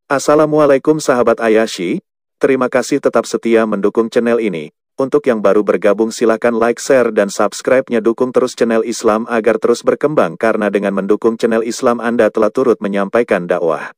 Assalamualaikum sahabat Ayashi, terima kasih tetap setia mendukung channel ini. Untuk yang baru bergabung silakan like, share, dan subscribe-nya dukung terus channel Islam agar terus berkembang karena dengan mendukung channel Islam Anda telah turut menyampaikan dakwah.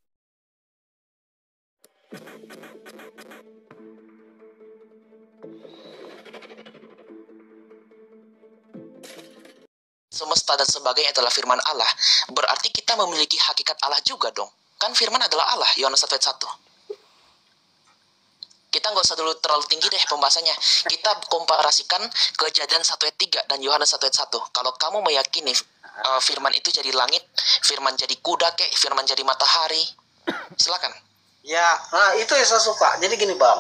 Semesta dan sebagainya adalah firman Allah, berarti kita memiliki hakikat Allah juga dong. Kan firman adalah Allah, Yohanes 1 ayat 1. Kita nggak usah dulu terlalu tinggi deh pembahasannya. Kita komparasikan Kejadian 1 ayat 3 dan Yohanes 1 ayat 1. Kalau kamu meyakini firman itu jadi langit, firman jadi kuda kek, firman jadi matahari, silakan. Ya, nah itu yang saya suka. Jadi gini bang,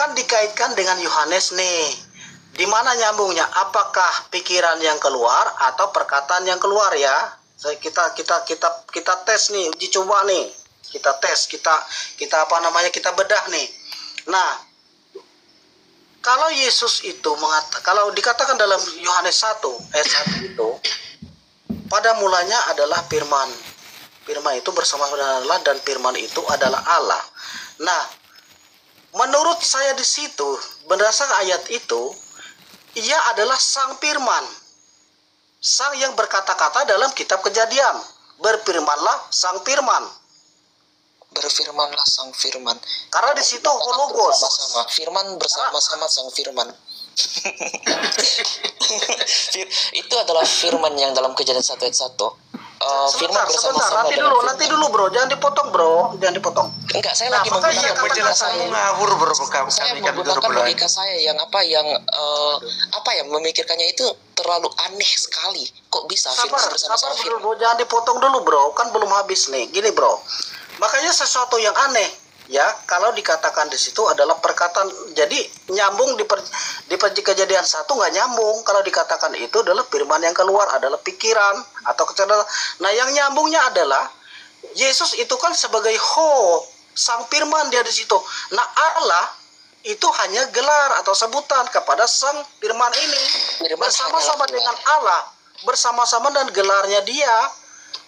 kan dikaitkan dengan Yohanes nih. Di mana nyambungnya? Apakah pikiran yang keluar atau perkataan yang keluar ya? Kita tes nih, uji coba nih. Kita tes, kita apa namanya? Kita bedah nih. Nah, kalau Yesus itu kalau dikatakan dalam Yohanes 1 ayat 1 itu, pada mulanya adalah firman. Firman itu bersama dengan Allah dan firman itu adalah Allah. Nah, menurut saya di situ berdasarkan ayat itu, ia adalah sang firman, sang yang berkata-kata dalam kitab Kejadian. Berfirmanlah sang firman. Berfirmanlah sang firman. Karena di situ hologos. Bersama-sama. Firman bersama-sama sang firman. Itu adalah firman yang dalam Kejadian 1 ayat 1. Firman bersama-sama. Nanti dulu bro, jangan dipotong bro, jangan dipotong. Enggak, saya lagi menggunakan penjelasanmu ngawur bro. Saya menggunakan logika saya yang memikirkannya itu terlalu aneh sekali. Kok bisa firman bersama-sama firman? Bro, jangan dipotong dulu bro, kan belum habis nih. Gini bro, makanya sesuatu yang aneh ya kalau dikatakan di situ adalah perkataan, jadi nyambung di Kejadian 1 nggak nyambung kalau dikatakan itu adalah firman yang keluar adalah pikiran atau kecerdasan. Nah yang nyambungnya adalah Yesus itu kan sebagai sang firman dia di situ. Nah Allah itu hanya gelar atau sebutan kepada sang firman ini, bersama-sama dengan Allah, bersama-sama dan gelarnya dia.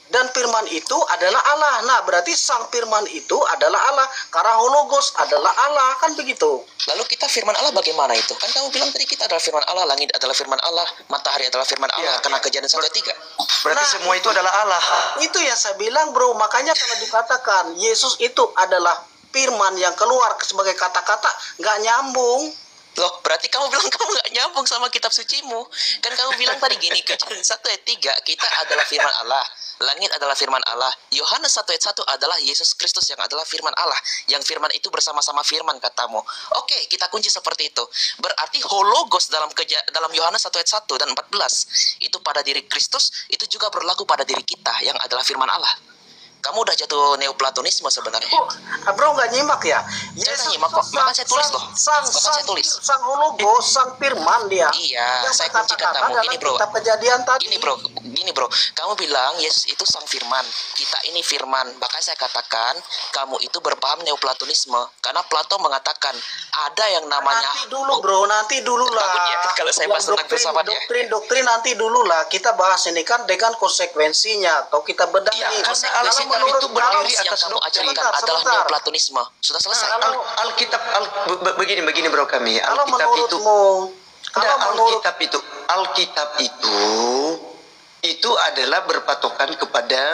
Dan firman itu adalah Allah. Nah, berarti sang firman itu adalah Allah. Karena hologos adalah Allah. Kan begitu. Lalu kita firman Allah bagaimana itu? Kan kamu bilang tadi kita adalah firman Allah. Langit adalah firman Allah. Matahari adalah firman Allah. Ya, karena Kejadian 1 ayat 3. Berarti semua itu adalah Allah. Itu yang saya bilang bro. Makanya kalau dikatakan Yesus itu adalah firman yang keluar sebagai kata-kata, nggak nyambung. Loh, berarti kamu bilang kamu gak nyambung sama kitab sucimu. Kan kamu bilang tadi gini, Kejadian 1 ayat 3, kita adalah firman Allah. Langit adalah firman Allah. Yohanes 1 ayat 1 adalah Yesus Kristus yang adalah firman Allah. Yang firman itu bersama-sama firman katamu. Oke, kita kunci seperti itu. Berarti hologos dalam Yohanes 1 ayat 1 dan 14, itu pada diri Kristus, itu juga berlaku pada diri kita yang adalah firman Allah. Kamu udah jatuh neoplatonisme sebenarnya. Bro nggak nyimak ya? Saya nyimak kok, maka saya tulis loh. Sang hologos, sang firman dia. Iya, saya kunci katamu. Gini bro, Kejadian tadi. Gini bro, kamu bilang Yesus itu sang firman, kita ini firman. Bahkan saya katakan kamu itu berpaham neoplatonisme karena Plato mengatakan ada yang namanya. Nanti dulu lah. Ya, kalau saya bahas tentang filsafat ya. Doktrin nanti dulu lah. Kita bahas ini kan dengan konsekuensinya atau kita bedah ini. Menurut itu berdiri atas yang kamu ajarkan adalah neoplatonisme. Sudah selesai. Begini bro kami. Alkitab itu adalah berpatokan kepada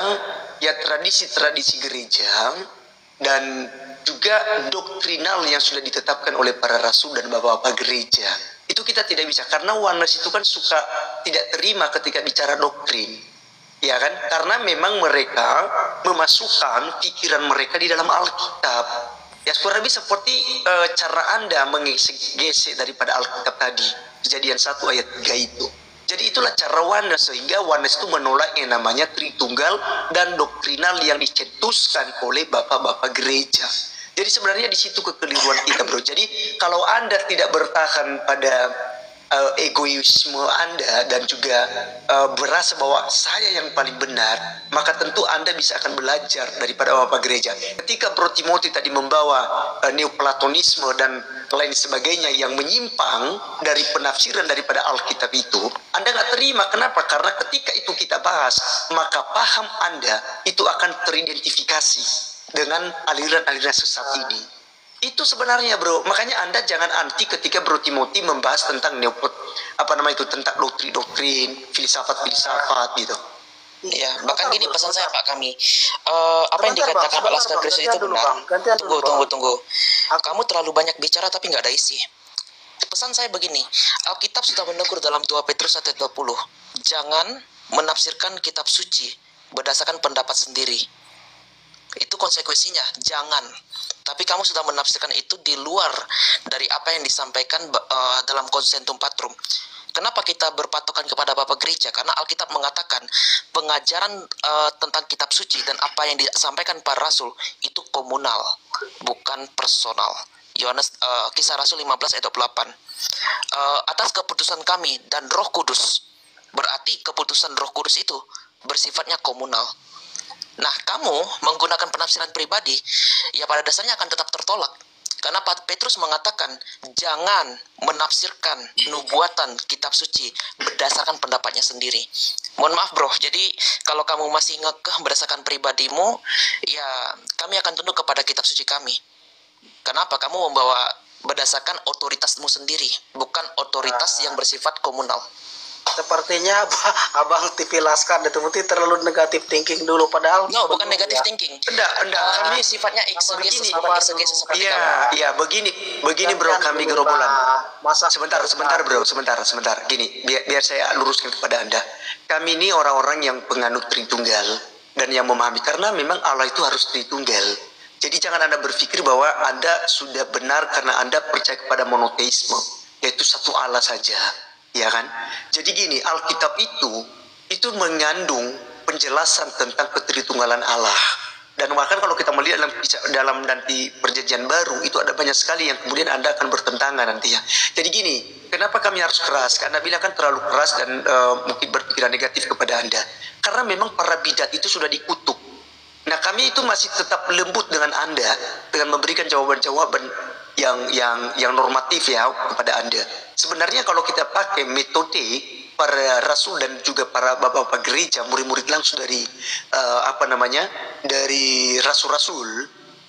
ya tradisi-tradisi gereja dan juga doktrinal yang sudah ditetapkan oleh para rasul dan bapak-bapak gereja. Itu kita tidak bisa karena Oneness itu kan suka tidak terima ketika bicara doktrin. Ya kan, karena memang mereka memasukkan pikiran mereka di dalam Alkitab. Ya kurang lebih seperti cara Anda mengesek daripada Alkitab tadi, Kejadian 1 ayat 3 itu. Jadi itulah cara Oneness, sehingga Oneness itu menolak yang namanya Tritunggal dan doktrinal yang dicetuskan oleh bapak-bapak gereja. Jadi sebenarnya di situ kekeliruan kita bro. Jadi kalau Anda tidak bertahan pada egoisme Anda dan juga berasa bahwa saya yang paling benar, maka tentu Anda bisa akan belajar daripada bapak gereja. Ketika Bro Timothy tadi membawa neoplatonisme dan lain sebagainya yang menyimpang dari penafsiran daripada Alkitab itu, Anda nggak terima. Kenapa? Karena ketika itu kita bahas, maka paham Anda itu akan teridentifikasi. dengan aliran-aliran sesat ini. Itu sebenarnya bro, makanya Anda jangan anti ketika Bro Timothy membahas tentang tentang doktrin-doktrin, filsafat-filsafat gitu. Iya, bahkan gini pesan saya Pak kami, apa yang dikatakan Pak Laskar Kristus itu benar. Tunggu. Kamu terlalu banyak bicara tapi nggak ada isi. Pesan saya begini, Alkitab sudah menegur dalam 2 Petrus 1:20, jangan menafsirkan kitab suci berdasarkan pendapat sendiri. Itu konsekuensinya, jangan. Tapi kamu sudah menafsirkan itu di luar dari apa yang disampaikan dalam Consentum Patrum. Kenapa kita berpatokan kepada Bapak Gereja? Karena Alkitab mengatakan pengajaran tentang kitab suci dan apa yang disampaikan para rasul itu komunal, bukan personal. Yohanes Kisah Rasul 15 ayat 28. Atas keputusan kami dan Roh Kudus. Berarti keputusan Roh Kudus itu bersifatnya komunal. Nah, kamu menggunakan penafsiran pribadi, ya pada dasarnya akan tetap tertolak. Karena Petrus mengatakan, jangan menafsirkan nubuatan kitab suci berdasarkan pendapatnya sendiri. Mohon maaf bro, jadi kalau kamu masih ngekeh berdasarkan pribadimu, ya kami akan tunduk kepada kitab suci kami. Kenapa? Kamu membawa berdasarkan otoritasmu sendiri, bukan otoritas yang bersifat komunal. Sepertinya Abang TV Laskar Timothy terlalu negatif thinking dulu, padahal bukan negatif thinking. Enggak, kami sifatnya eksegesis seperti Iya, begini bro, kami gerombolan. Sebentar bro. Gini, biar saya luruskan kepada Anda. Kami ini orang-orang yang penganut Tritunggal dan yang memahami, karena memang Allah itu harus Tritunggal. Jadi jangan Anda berpikir bahwa Anda sudah benar karena Anda percaya kepada monoteisme, yaitu satu Allah saja. Ya kan? Jadi gini, Alkitab itu mengandung penjelasan tentang ketritunggalan Allah. Dan bahkan kalau kita melihat dalam nanti perjanjian baru, itu ada banyak sekali yang kemudian Anda akan bertentangan nantinya. Jadi gini, kenapa kami harus keras? Karena Anda bilang kan terlalu keras dan mungkin berpikiran negatif kepada Anda. Karena memang para bidat itu sudah dikutuk. Nah, kami itu masih tetap lembut dengan Anda, dengan memberikan jawaban-jawaban yang normatif ya kepada Anda. Sebenarnya kalau kita pakai metode para rasul dan juga para bapak-bapak gereja, murid-murid langsung dari dari rasul-rasul,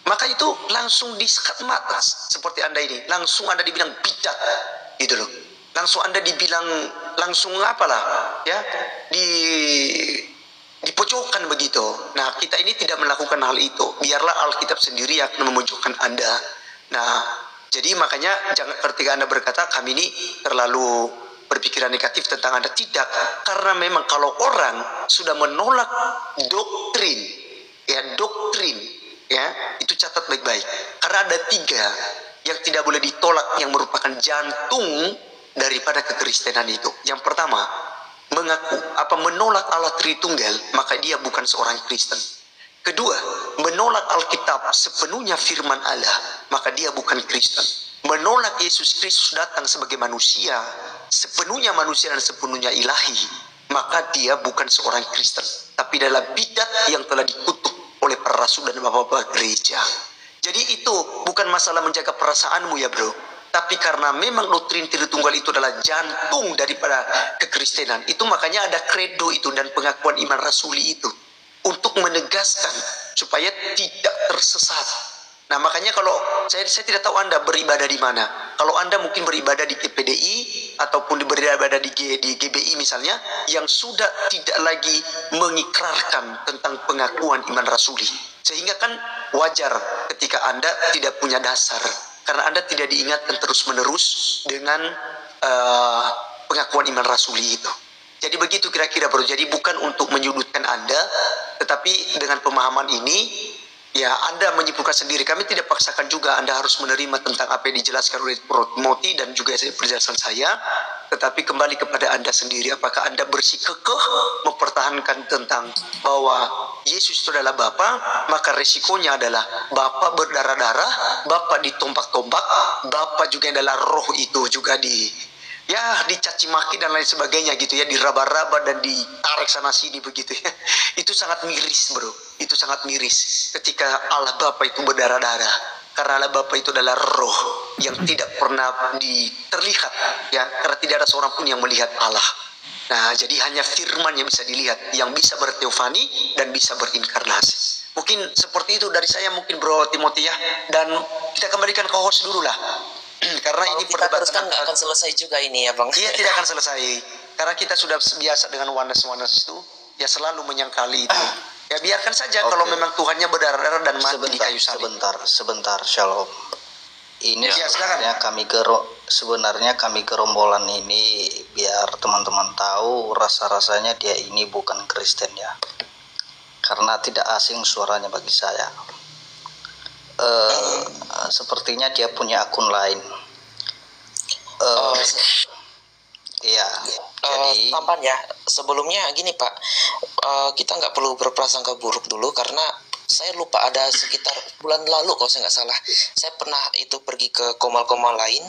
maka itu langsung disekat mata seperti Anda ini. Langsung Anda dibilang bidat gitu loh. Langsung Anda dibilang dipojokkan begitu. Nah, kita ini tidak melakukan hal itu. Biarlah Alkitab sendiri yang memojokkan Anda. Nah, jadi makanya jangan ketika Anda berkata kami ini terlalu berpikiran negatif tentang Anda, tidak. Karena memang kalau orang sudah menolak doktrin, itu catat baik-baik. Karena ada 3 yang tidak boleh ditolak yang merupakan jantung daripada kekristenan itu. Yang pertama, menolak Allah Tritunggal, maka dia bukan seorang Kristen. Kedua, menolak Alkitab sepenuhnya firman Allah, maka dia bukan Kristen. Menolak Yesus Kristus datang sebagai manusia, sepenuhnya manusia dan sepenuhnya ilahi, maka dia bukan seorang Kristen. Tapi dalam bidat yang telah dikutuk oleh para rasul dan bapak-bapak gereja. Jadi itu bukan masalah menjaga perasaanmu ya bro. Tapi karena memang doktrin Tritunggal itu adalah jantung daripada kekristenan, itu makanya ada kredo itu dan pengakuan iman rasuli itu. Untuk menegaskan supaya tidak tersesat. Nah makanya kalau saya tidak tahu Anda beribadah di mana. Kalau Anda mungkin beribadah di GPDI ataupun beribadah di GBI misalnya, yang sudah tidak lagi mengikrarkan tentang pengakuan iman rasuli. Sehingga kan wajar ketika Anda tidak punya dasar. Karena Anda tidak diingatkan terus-menerus dengan pengakuan iman rasuli itu. Jadi begitu kira-kira bro. Jadi bukan untuk menyudutkan Anda, tetapi dengan pemahaman ini, ya Anda menyimpulkan sendiri. Kami tidak paksakan juga Anda harus menerima tentang apa yang dijelaskan oleh Bro Timothy dan juga penjelasan saya. Tetapi kembali kepada Anda sendiri. Apakah Anda bersikukuh mempertahankan tentang bahwa Yesus itu adalah Bapa, maka resikonya adalah Bapa berdarah-darah, Bapa ditompak-tompak, Bapa juga adalah roh itu juga dicaci maki dan lain sebagainya gitu ya, diraba-raba dan ditarik sana sini begitu ya. Itu sangat miris bro, itu sangat miris ketika Allah Bapa itu berdarah-darah, karena Allah Bapa itu adalah roh yang tidak pernah terlihat ya, karena tidak ada seorang pun yang melihat Allah. Nah jadi hanya firman yang bisa dilihat, yang bisa berteofani dan bisa berinkarnasi. Mungkin seperti itu dari saya mungkin Bro Timothy ya. Dan kita kembalikan ke host dulu lah. Karena Kalau ini kita perdebatan teruskan nggak akan selesai juga ini ya Bang. Iya, tidak akan selesai. Karena kita sudah biasa dengan oneness itu, ya selalu menyangkali itu. Ya biarkan saja kalau memang Tuhannya berdarah dan mati di kayu salib. Sebentar, Shalom. Ini Ya, sebenarnya kami gerombolan ini biar teman-teman tahu rasa-rasanya dia ini bukan Kristen ya. Karena tidak asing suaranya bagi saya. Sepertinya dia punya akun lain. Iya. Jadi tampan ya. Sebelumnya gini Pak, kita nggak perlu berprasangka buruk dulu karena saya lupa ada sekitar bulan lalu kalau saya nggak salah, saya pernah itu pergi ke komal-komal lain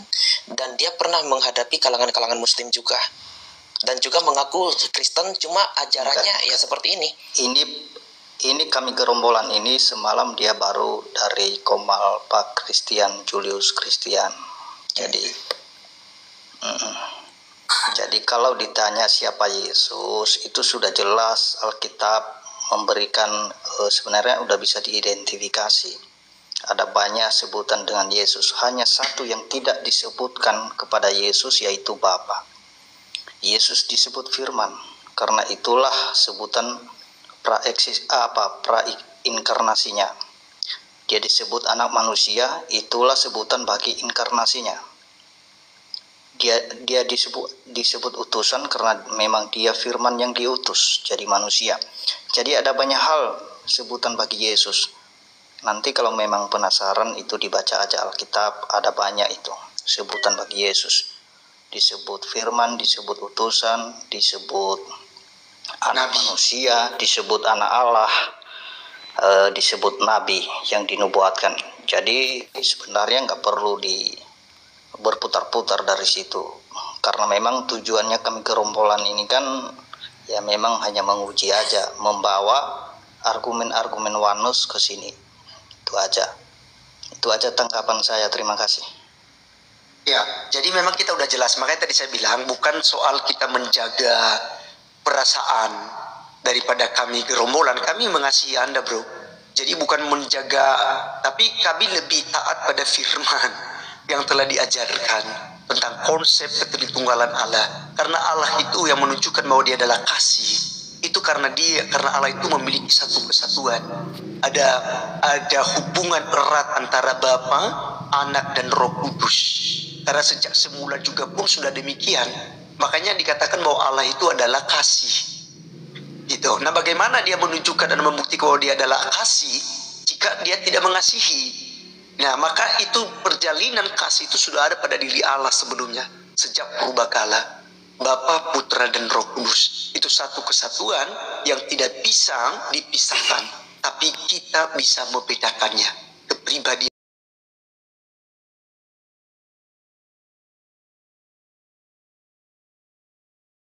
dan dia pernah menghadapi kalangan-kalangan Muslim juga dan juga mengaku Kristen, cuma ajarannya ya seperti ini. Ini kami gerombolan ini semalam dia baru dari Komal Pak Christian Julius Christian. Jadi kalau ditanya siapa Yesus, itu sudah jelas Alkitab memberikan, sebenarnya udah bisa diidentifikasi. Ada banyak sebutan dengan Yesus, hanya satu yang tidak disebutkan kepada Yesus, yaitu Bapa. Yesus disebut Firman, karena itulah sebutan pra-inkarnasinya. Dia disebut anak manusia, itulah sebutan bagi inkarnasinya. Dia disebut utusan karena memang dia Firman yang diutus jadi manusia. Jadi ada banyak hal sebutan bagi Yesus. Nanti kalau memang penasaran itu dibaca aja Alkitab, ada banyak itu sebutan bagi Yesus. Disebut Firman, disebut utusan, disebut anak manusia, disebut anak Allah, disebut nabi yang dinubuatkan. Jadi sebenarnya nggak perlu berputar-putar dari situ, karena memang tujuannya kami gerombolan ini kan ya memang hanya menguji aja, membawa argumen-argumen oneness ke sini. Itu aja tanggapan saya. Terima kasih. Ya, jadi memang kita udah jelas. Makanya tadi saya bilang bukan soal kita menjaga perasaan daripada kami gerombolan. Kami mengasihi Anda, Bro. Jadi bukan menjaga, tapi kami lebih taat pada firman yang telah diajarkan tentang konsep ketritunggalan Allah. Karena Allah itu yang menunjukkan bahwa dia adalah kasih. Itu karena Allah itu memiliki satu kesatuan. Ada hubungan erat antara Bapa, Anak dan Roh Kudus. Karena sejak semula juga pun sudah demikian. Makanya dikatakan bahwa Allah itu adalah kasih. Gitu. Nah, bagaimana dia menunjukkan dan membuktikan bahwa dia adalah kasih jika dia tidak mengasihi? Nah, maka itu perjalinan kasih itu sudah ada pada diri Allah sebelumnya. Sejak purbakala, Bapa, Putra, dan Roh Kudus. Itu satu kesatuan yang tidak bisa dipisahkan. Tapi kita bisa membedakannya. Kepribadian